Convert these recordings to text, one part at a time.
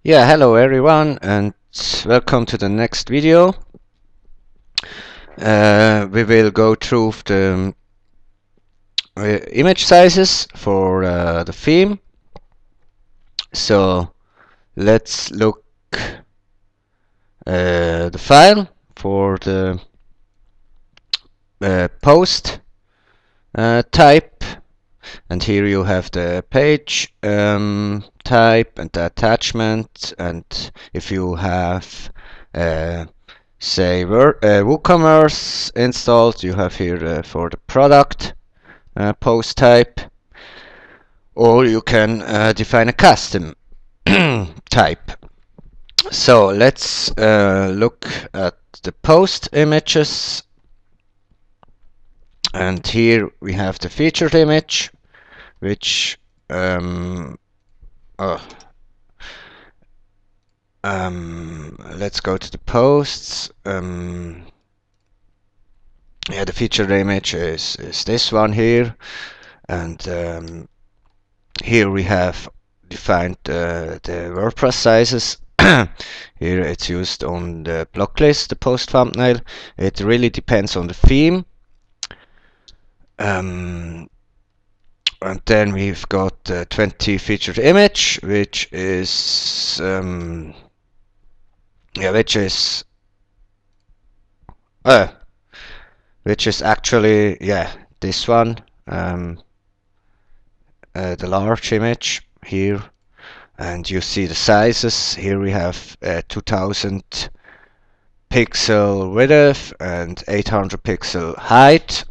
Yeah, hello everyone and welcome to the next video. We will go through the image sizes for the theme. So let's look the file for the post type, and here you have the page type and the attachment, and if you have say WooCommerce installed, you have here for the product post type, or you can define a custom type. So let's look at the post images, and here we have the featured image, which let's go to the posts. Yeah, the featured image is this one here, and here we have defined the WordPress sizes. Here it's used on the block list, the post thumbnail. It really depends on the theme. And then we've got 20 featured image, which is which is actually this one, the large image here, and you see the sizes. Here we have 2000 pixel width and 800 pixel height.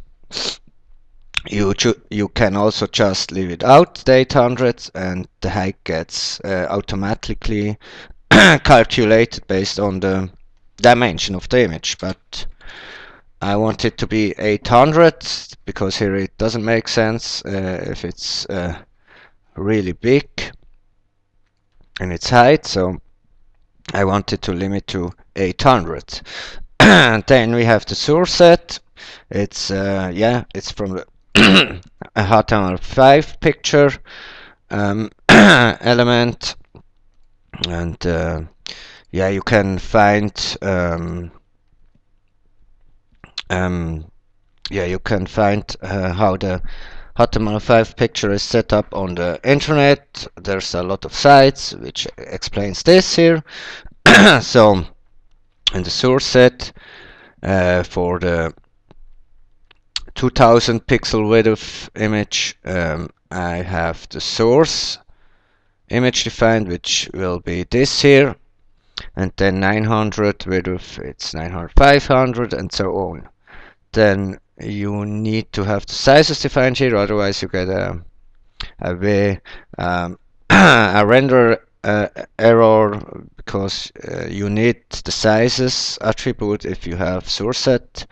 You can also just leave it out, the 800, and the height gets automatically calculated based on the dimension of the image, but I want it to be 800 because here it doesn't make sense if it's really big in its height, so I wanted to limit to 800. And then we have the source set. It's it's from the a HTML5 picture element, and you can find you can find how the HTML5 picture is set up on the internet. There's a lot of sites which explains this here. So in the source set for the 2000 pixel width image, I have the source image defined, which will be this here, and then 900 width, it's 900, 500, and so on. Then you need to have the sizes defined here, otherwise you get a render error, because you need the sizes attribute if you have source set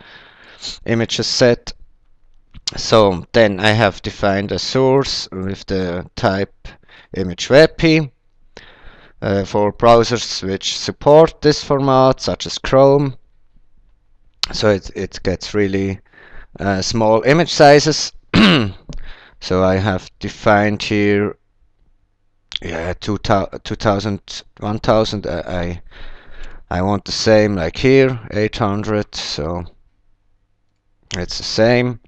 images set. So then I have defined a source with the type image WebP for browsers which support this format, such as Chrome. So it gets really small image sizes. So I have defined here 2000, 1000. I want the same like here, 800, so it's the same.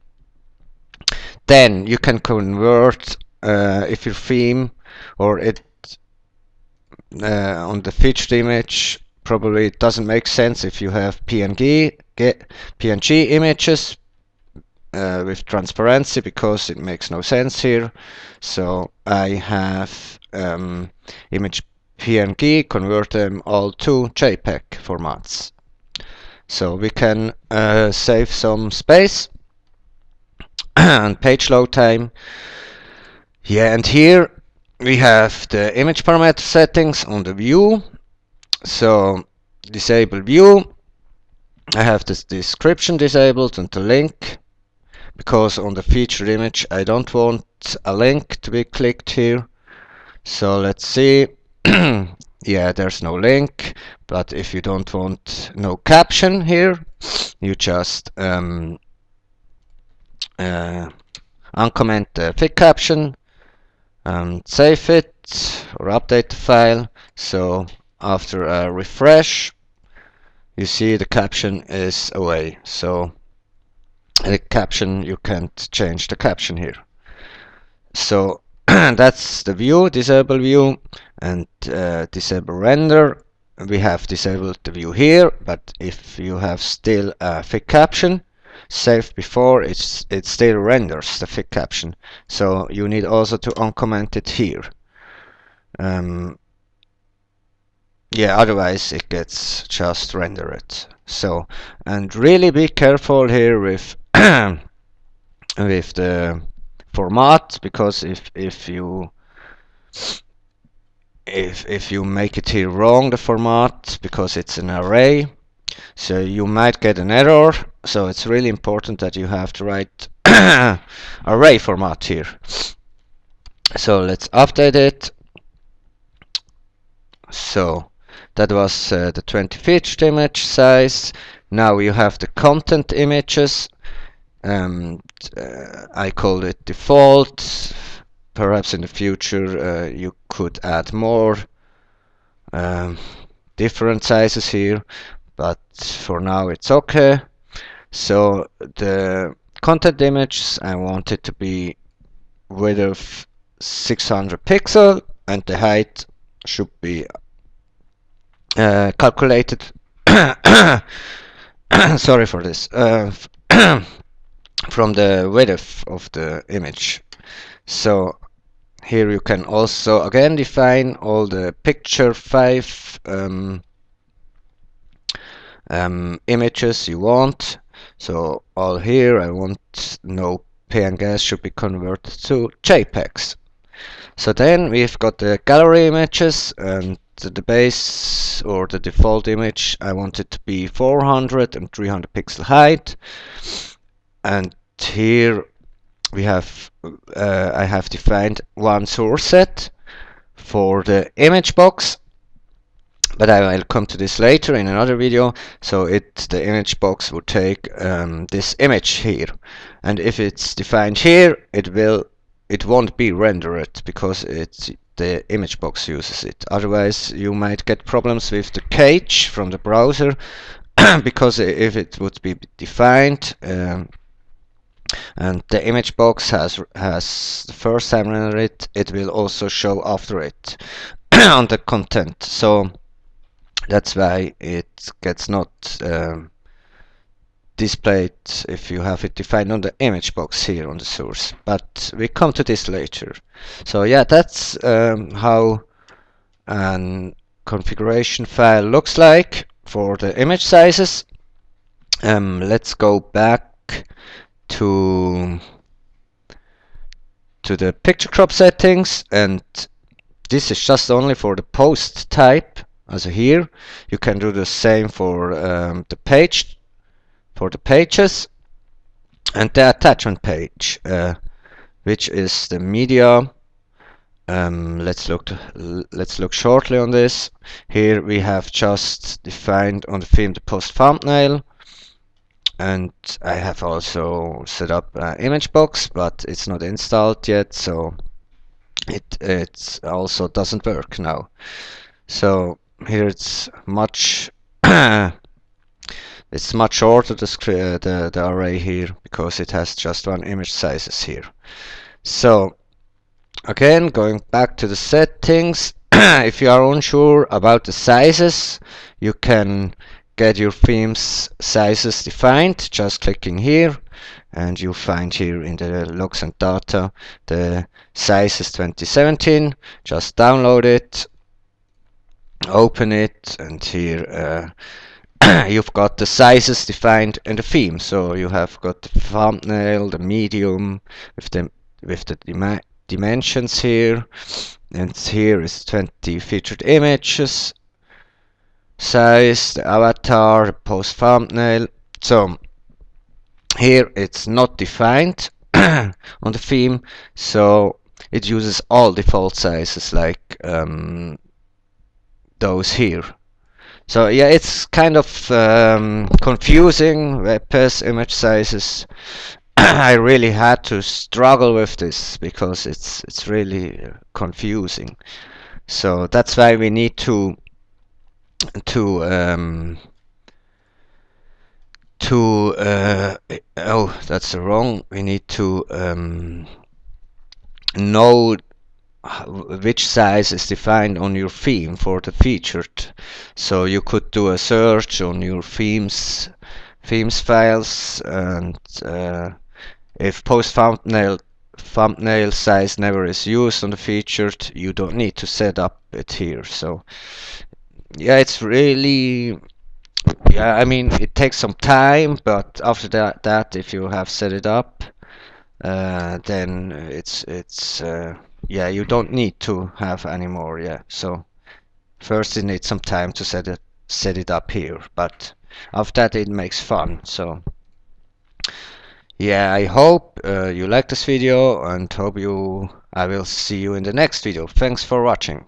Then you can convert if your theme or it on the featured image, probably it doesn't make sense if you have PNG images with transparency, because it makes no sense here. So I have image PNG, convert them all to JPEG formats. So we can save some space and page load time. And here we have the image parameter settings on the view. So disable view. I have this description disabled and the link, because on the featured image I don't want a link to be clicked here. So let's see. There's no link, but if you don't want no caption here, you just uncomment the fig caption and save it or update the file. So after a refresh, you see the caption is away. So the caption, you can't change the caption here. So that's the view, disable view, and disable render. We have disabled the view here, but if you have still a thick caption saved before, it still renders the thick caption. So you need also to uncomment it here. Yeah, otherwise it gets just rendered. So, and really be careful here with with the format, because if you make it here wrong, the format, because it's an array, so you might get an error. So it's really important that you have the right array format here. So let's update it. So that was the 20 featured image size. Now you have the content images. I call it default. Perhaps in the future you could add more different sizes here, but for now it's okay. So the content images, I want it to be width of 600 pixel, and the height should be calculated sorry for this from the width of the image. So here you can also again define all the picture 5 images you want. So all here, I want no PNGs should be converted to JPEGs. So then we've got the gallery images, and the base or the default image, I want it to be 400 and 300 pixel height. And here we have I have defined one source set for the image box, but I will come to this later in another video. So the image box will take this image here, and if it's defined here, it won't be rendered because the image box uses it. Otherwise you might get problems with the cache from the browser because if it would be defined and the image box has the first time rendered it will also show after it on the content. So that's why it gets not displayed if you have it defined on the image box here on the source, but we come to this later. So yeah, that's how a configuration file looks like for the image sizes. Let's go back to the picture crop settings, and this is just only for the post type. Also here you can do the same for the pages and the attachment page, which is the media. Let's look shortly on this. Here we have just defined on the theme the post thumbnail, and I have also set up an image box, but it's not installed yet, so it also doesn't work now. So here it's much it's much shorter, the array here, because it has just one image sizes here. So again, going back to the settings, if you are unsure about the sizes, you can get your theme's sizes defined just clicking here, and you'll find here in the logs and data the sizes 2017. Just download it, open it, and here you've got the sizes defined in the theme. So you have got the thumbnail, the medium with the dimensions here, and here is 20 featured images size, the avatar, the post thumbnail. So here it's not defined on the theme, so it uses all default sizes like those here. So yeah, it's kind of confusing, WebPass image sizes. I really had to struggle with this because it's really confusing. So that's why we need to um, oh, that's wrong. We need to know which size is defined on your theme for the featured. So you could do a search on your themes files, and if post thumbnail size never is used on the featured, you don't need to set up it here. So yeah, it's really, yeah, I mean, it takes some time, but after that if you have set it up, then it's yeah, you don't need to have anymore. Yeah, so first you need some time to set it up here, but after that it makes fun. So yeah, I hope you like this video, and hope I will see you in the next video. Thanks for watching.